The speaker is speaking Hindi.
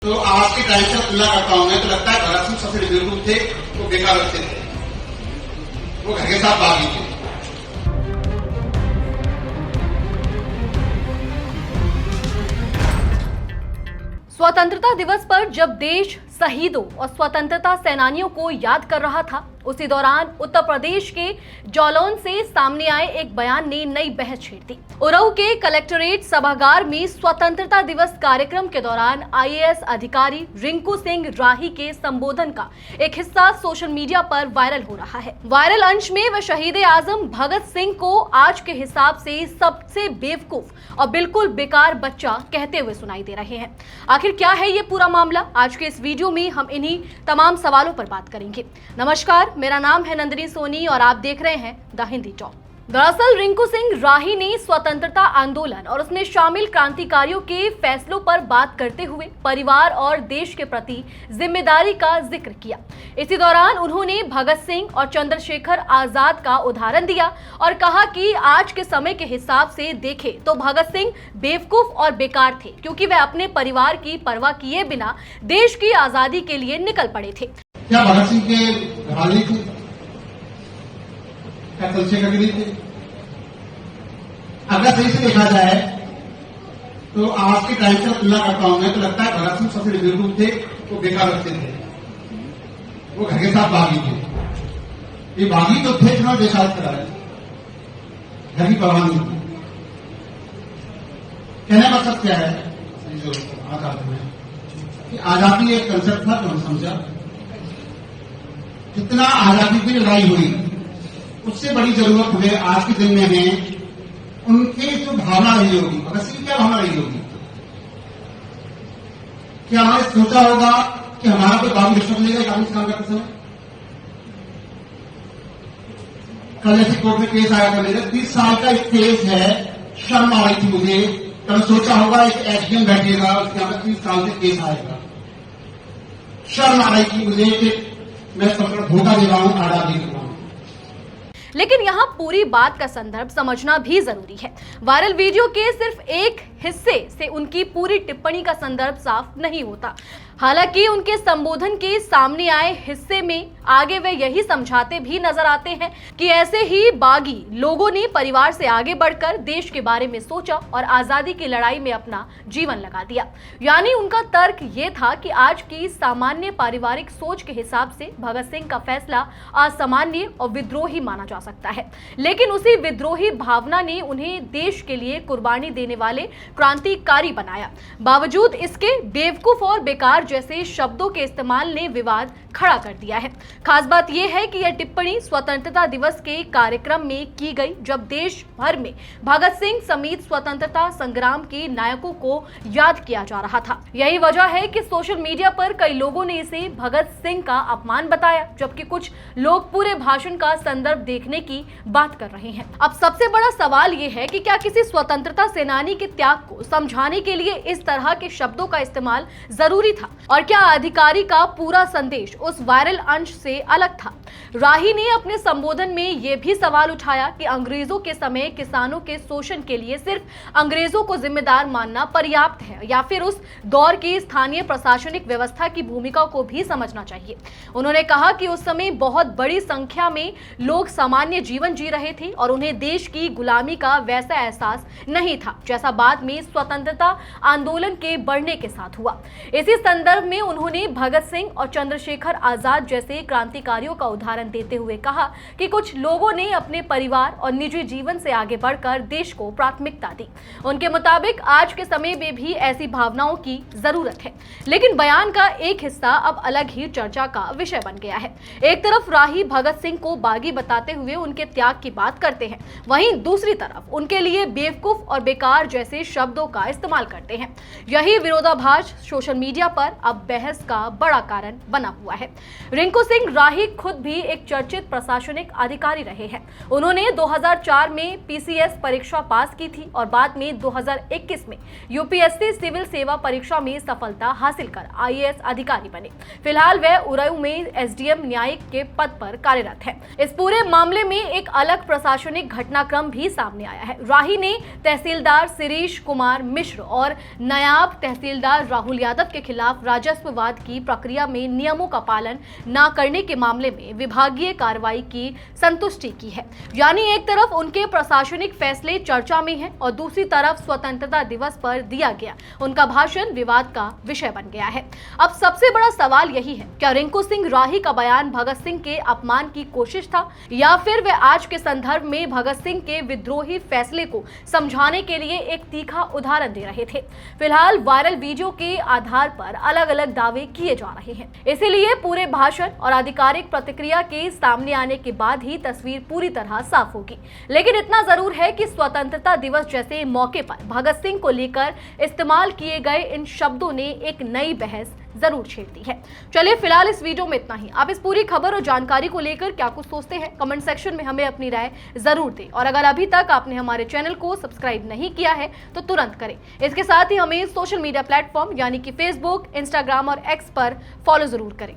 तो आज के टाइम से तुलना करता हूं मैं, तो लगता है भगत सिंह सबसे बेवकूफ थे, वो बेकार रखते थे, वो घर के साथ भागी थे। स्वतंत्रता दिवस पर जब देश शहीदों और स्वतंत्रता सेनानियों को याद कर रहा था, उसी दौरान उत्तर प्रदेश के जालौन से सामने आए एक बयान ने नई बहस छेड़ दी। उराऊ के कलेक्ट्रेट सभागार में स्वतंत्रता दिवस कार्यक्रम के दौरान आईएएस अधिकारी रिंकू सिंह राही के संबोधन का एक हिस्सा सोशल मीडिया पर वायरल हो रहा है। वायरल अंश में वह शहीद आजम भगत सिंह को आज के हिसाब से सबसे बेवकूफ और बिल्कुल बेकार बच्चा कहते हुए सुनाई दे रहे हैं। आखिर क्या है ये पूरा मामला? आज के इस वीडियो में हम इन्हीं तमाम सवालों पर बात करेंगे। नमस्कार, मेरा नाम है नंदिनी सोनी और आप देख रहे हैं द हिंदी टॉक। दरअसल रिंकू सिंह राही ने स्वतंत्रता आंदोलन और उसमें शामिल क्रांतिकारियों के फैसलों पर बात करते हुए परिवार और देश के प्रति जिम्मेदारी का जिक्र किया। इसी दौरान उन्होंने भगत सिंह और चंद्रशेखर आजाद का उदाहरण दिया और कहा कि आज के समय के हिसाब से देखें तो भगत सिंह बेवकूफ और बेकार थे, क्योंकि वे अपने परिवार की परवाह किए बिना देश की आजादी के लिए निकल पड़े थे। क्या भगत सिंह के घराने थे? क्या चंद्रशेखर के नहीं थे? अगर सही से देखा जाए तो आज के टाइम से तुलना करता हूं मैं, तो लगता है भगत सिंह सबसे बेवकूफ थे, वो बेकार रखते थे, वो घर के साथ भागी थे। ये भागी तो थे, चुनाव देश आज करा रहे थे, घर की परवाह नहीं थी। कहने का मतलब क्या है जो आजादी में कि आजादी एक कंसेप्ट था, तो हम समझा जितना आजादी की लड़ाई हुई उससे बड़ी जरूरत हमें आज के दिन में है उनके जो भावना रही होगी। भगत सिंह क्या भावना रही होगी? क्या हमारे सोचा होगा कि हमारा कोई बाबू रिश्वत लेगा कानून से काम करते समय? कल ऐसे कोर्ट में केस आया था मेरे, 30 साल का एक केस है, शर्म आ रही थी मुझे। कल सोचा होगा एक एसडीएम बैठेगा, उसके यहाँ पर 30 साल से केस आएगा। शर्म आ रही थी मुझे कि मैं धोखा दे रहा हूं, आजादी दे रहा हूं। लेकिन यहाँ पूरी बात का संदर्भ समझना भी जरूरी है। वायरल वीडियो के सिर्फ एक हिस्से से उनकी पूरी टिप्पणी का संदर्भ साफ नहीं होता। हालांकि उनके संबोधन के सामने आए हिस्से में आगे वे यही समझाते भी नजर आते हैं कि ऐसे ही बागी लोगों ने परिवार से आगे बढ़कर देश के बारे में सोचा और आजादी की लड़ाई में अपना जीवन लगा दिया। यानी उनका तर्क ये था कि आज की सामान्य पारिवारिक सोच के हिसाब से भगत सिंह का फैसला असामान्य और विद्रोही माना जा सकता है, लेकिन उसी विद्रोही भावना ने उन्हें देश के लिए कुर्बानी देने वाले क्रांतिकारी बनाया। बावजूद इसके बेवकूफ और बेकार जैसे शब्दों के इस्तेमाल ने विवाद खड़ा कर दिया है। खास बात यह है कि यह टिप्पणी स्वतंत्रता दिवस के कार्यक्रम में की गई, जब देश भर में भगत सिंह समेत स्वतंत्रता संग्राम के नायकों को याद किया जा रहा था। यही वजह है कि सोशल मीडिया पर कई लोगों ने इसे भगत सिंह का अपमान बताया, जबकि कुछ लोग पूरे भाषण का संदर्भ देखने की बात कर रहे हैं। अब सबसे बड़ा सवाल यह है कि क्या किसी स्वतंत्रता सेनानी के त्याग को समझाने के लिए इस तरह के शब्दों का इस्तेमाल जरूरी था, और क्या अधिकारी का पूरा संदेश उस वायरल अंश से अलग था? राही ने अपने संबोधन में यह भी सवाल उठाया कि अंग्रेजों के समय किसानों के शोषण के लिए सिर्फ अंग्रेजों को जिम्मेदार मानना पर्याप्त है, या फिर उस दौर की स्थानीय प्रशासनिक व्यवस्था की भूमिका को भी समझना चाहिए। उन्होंने कहा कि उस समय बहुत बड़ी संख्या में लोग सामान्य जीवन जी रहे थे और उन्हें देश की गुलामी का वैसा एहसास नहीं था जैसा बाद में स्वतंत्रता आंदोलन के बढ़ने के साथ हुआ। इसी संदर्भ में उन्होंने भगत सिंह और चंद्रशेखर आजाद जैसे क्रांतिकारियों का उदाहरण देते हुए कहा कि कुछ लोगों ने अपने परिवार और निजी जीवन से आगे बढ़कर देश को प्राथमिकता दी। उनके मुताबिक आज के समय में भी ऐसी भावनाओं की जरूरत है, लेकिन बयान का एक हिस्सा अब अलग ही चर्चा का विषय बन गया है। एक तरफ राही भगत सिंह को बागी बताते हुए उनके त्याग की बात करते हैं, वहीं दूसरी तरफ उनके लिए बेवकूफ और बेकार जैसे शब्दों का इस्तेमाल करते हैं। यही विरोधाभास सोशल मीडिया पर अब बहस का बड़ा कारण बना हुआ है। रिंकू सिंह राही खुद भी भी एक चर्चित प्रशासनिक अधिकारी रहे हैं। उन्होंने 2004 में पीसीएस परीक्षा पास की थी और बाद में 2021 में यूपीएससी सिविल सेवा परीक्षा में सफलता हासिल कर आईएएस अधिकारी बने। फिलहाल वह उरई में एसडीएम न्यायिक के पद पर कार्यरत है। इस पूरे मामले में एक अलग प्रशासनिक घटनाक्रम भी सामने आया है। राही ने तहसीलदार शिरीष कुमार मिश्र और नायब तहसीलदार राहुल यादव के खिलाफ राजस्ववाद की प्रक्रिया में नियमों का पालन न करने के मामले में विभागीय कार्रवाई की संतुष्टि की है। यानी एक तरफ उनके प्रशासनिक फैसले चर्चा में हैं और दूसरी तरफ स्वतंत्रता दिवस पर दिया गया उनका भाषण विवाद का विषय बन गया है। अब सबसे बड़ा सवाल यही है, क्या रिंकू सिंह राही का बयान भगत सिंह के अपमान की कोशिश था या फिर वे आज के संदर्भ में भगत सिंह के विद्रोही फैसले को समझाने के लिए एक तीखा उदाहरण दे रहे थे? फिलहाल वायरल वीडियो के आधार पर अलग अलग दावे किए जा रहे हैं। इसीलिए पूरे भाषण और आधिकारिक प्रतिक्रिया के सामने आने के बाद ही तस्वीर पूरी तरह साफ होगी। लेकिन इतना जरूर है कि स्वतंत्रता दिवस जैसे मौके पर भगत सिंह को लेकर इस्तेमाल किए गए इन शब्दों ने एक नई बहस जरूर छेड़ दी है। चलिए फिलहाल इस वीडियो में इतना ही। आप इस पूरी खबर और जानकारी को लेकर क्या कुछ सोचते हैं, कमेंट सेक्शन में हमें अपनी राय जरूर दें। और अगर अभी तक आपने हमारे चैनल को सब्सक्राइब नहीं किया है तो तुरंत करें। इसके साथ ही हमें सोशल मीडिया प्लेटफॉर्म यानी कि फेसबुक, इंस्टाग्राम और एक्स पर फॉलो जरूर करें।